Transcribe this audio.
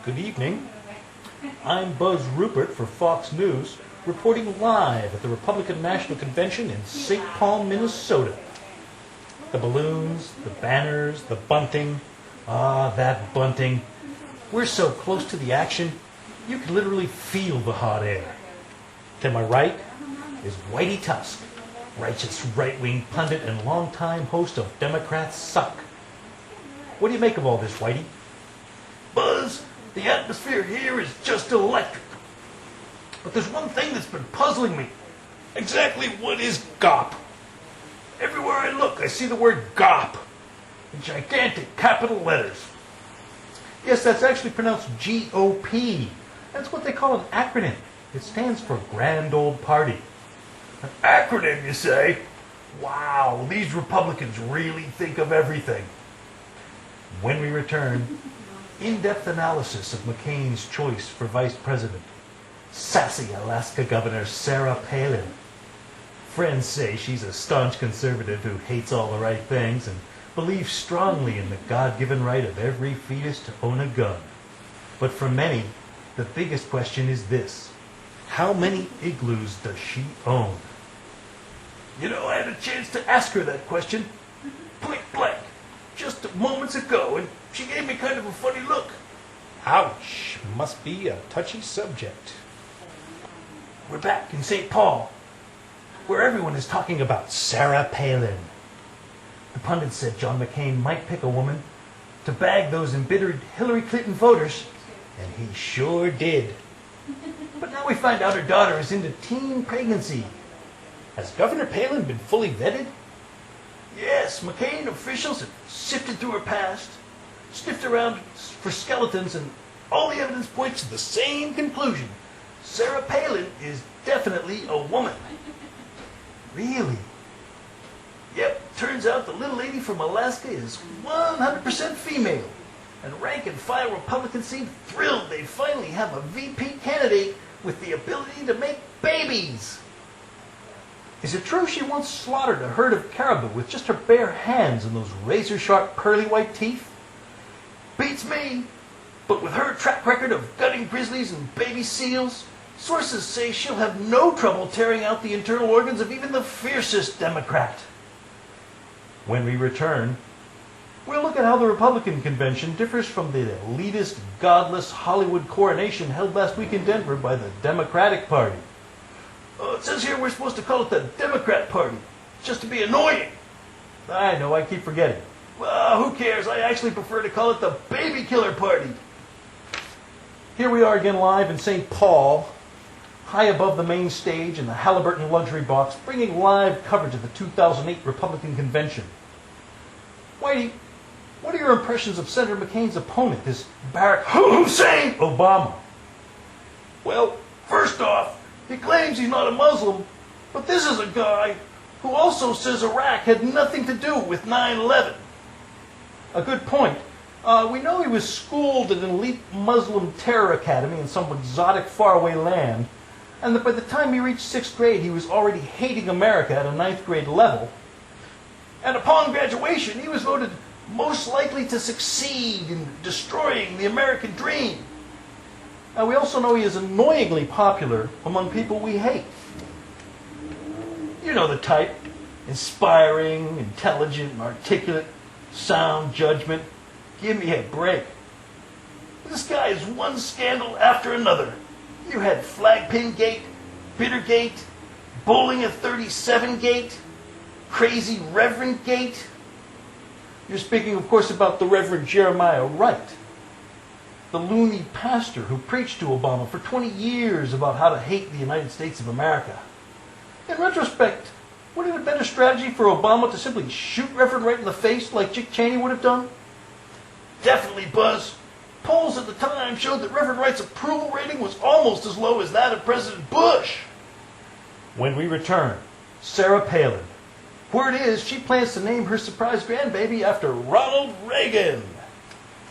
Good evening. I'm Buzz Rupert for Fox News, reporting live at the Republican National Convention in St. Paul, Minnesota. The balloons, the banners, the bunting. That bunting. We're so close to the action, you can literally feel the hot air. To my right is Whitey Tusk, righteous right-wing pundit and longtime host of Democrats Suck. What do you make of all this, Whitey? Buzz, the atmosphere here is just electric. But there's one thing that's been puzzling me. Exactly what is GOP? Everywhere I look, I see the word GOP in gigantic capital letters. Yes, that's actually pronounced GOP. That's what they call an acronym. It stands for Grand Old Party. An acronym, you say? Wow, these Republicans really think of everything. When we return, in-depth analysis of McCain's choice for vice president. Sassy Alaska Governor Sarah Palin. Friends say she's a staunch conservative who hates all the right things and believes strongly in the God-given right of every fetus to own a gun. But for many, the biggest question is this: how many igloos does she own? You know, I had a chance to ask her that question, point blank, just moments ago, and she gave me kind of a funny look. Ouch. Must be a touchy subject. We're back in St. Paul, where everyone is talking about Sarah Palin. The pundit said John McCain might pick a woman to bag those embittered Hillary Clinton voters, and he sure did. But now we find out her daughter is into teen pregnancy. Has Governor Palin been fully vetted? Yes, McCain officials have sifted through her past, sniffed around for skeletons, and all the evidence points to the same conclusion. Sarah Palin is definitely a woman. Really? Yep, turns out the little lady from Alaska is 100% female. And rank and file Republicans seem thrilled they finally have a VP candidate with the ability to make babies. Is it true she once slaughtered a herd of caribou with just her bare hands and those razor-sharp pearly-white teeth? Beats me. But with her track record of gutting grizzlies and baby seals, sources say she'll have no trouble tearing out the internal organs of even the fiercest Democrat. When we return, we'll look at how the Republican convention differs from the elitist, godless Hollywood coronation held last week in Denver by the Democratic Party. It says here we're supposed to call it the Democrat Party, just to be annoying. I know, I keep forgetting. Well, who cares? I actually prefer to call it the Baby Killer Party. Here we are again live in St. Paul, high above the main stage in the Halliburton luxury box, bringing live coverage of the 2008 Republican convention. Whitey, what are your impressions of Senator McCain's opponent, this Barack Hussein Obama? Well, first off, he claims he's not a Muslim, but this is a guy who also says Iraq had nothing to do with 9/11. A good point. We know he was schooled at an elite Muslim terror academy in some exotic faraway land, and that by the time he reached 6th grade, he was already hating America at a 9th grade level. And upon graduation, he was voted most likely to succeed in destroying the American dream. And we also know he is annoyingly popular among people we hate. You know the type. Inspiring, intelligent, and articulate, sound judgment. Give me a break. This guy is one scandal after another. You had Flagpin Gate, Bittergate, Bowling at 37 Gate, Crazy Reverend Gate. You're speaking, of course, about the Reverend Jeremiah Wright, the loony pastor who preached to Obama for 20 years about how to hate the United States of America. In retrospect, would it have been a strategy for Obama to simply shoot Reverend Wright in the face like Dick Cheney would have done? Definitely, Buzz. Polls at the time showed that Reverend Wright's approval rating was almost as low as that of President Bush. When we return, Sarah Palin. Word is she plans to name her surprise grandbaby after Ronald Reagan.